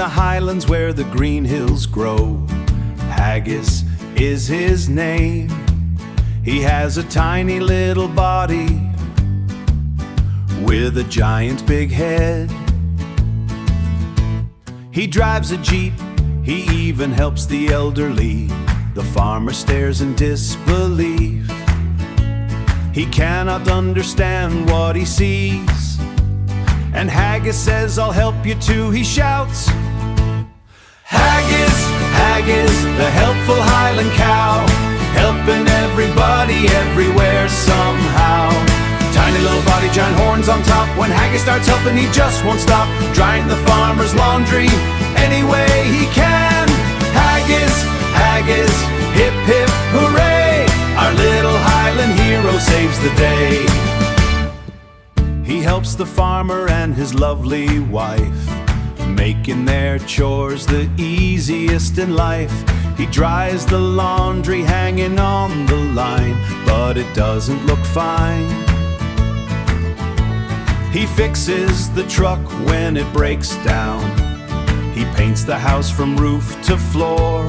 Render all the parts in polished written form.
the Highlands where the green hills grow. Haggis is his name. He has a tiny little body with a giant big head. He drives a Jeep, he even helps the elderly. The farmer stares in disbelief. He cannot understand what he sees, and Haggis says, "I'll help you too," he shouts. Haggis, Haggis, the helpful Highland cow, helping everybody everywhere somehow. Tiny little body, giant horns on top. When Haggis starts helping, he just won't stop, drying the farmer's laundry any way he can. Haggis, Haggis, hip hip hooray, our little Highland hero saves the day. He helps the farmer and his lovely wife, making their chores the easiest in life. He dries the laundry hanging on the line, but it doesn't look fine. He fixes the truck when it breaks down. He paints the house from roof to floor,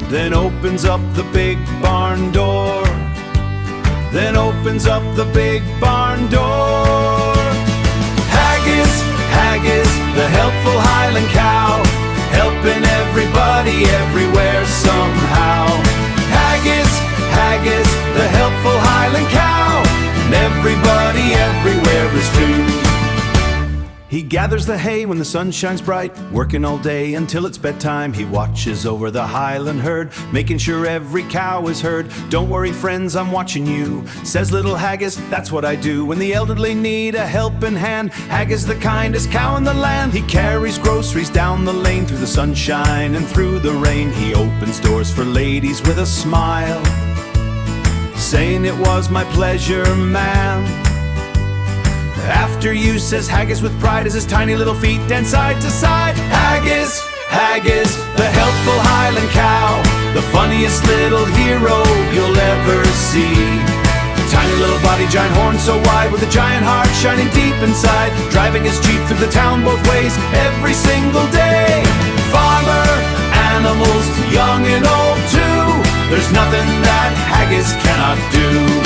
then opens up the big barn door. Then opens up the big barn door. Haggis, Haggis, the helpful Highland cow, helping everybody everywhere somehow. Haggis, Haggis, the helpful Highland cow, and everybody everywhere is too. He gathers the hay when the sun shines bright, working all day until it's bedtime. He watches over the Highland herd, making sure every cow is heard. "Don't worry, friends, I'm watching you," says little Haggis, "that's what I do. When the elderly need a helping hand, Haggis the kindest cow in the land. He carries groceries down the lane, through the sunshine and through the rain. He opens doors for ladies with a smile, saying, "It was my pleasure, ma'am." "After you," says Haggis with pride, as his tiny little feet dance side to side. Haggis, Haggis, the helpful Highland cow, the funniest little hero you'll ever see. Tiny little body, giant horn so wide, with a giant heart shining deep inside, driving his Jeep through the town both ways every single day. Farmer, animals, young and old too, there's nothing that Haggis cannot do.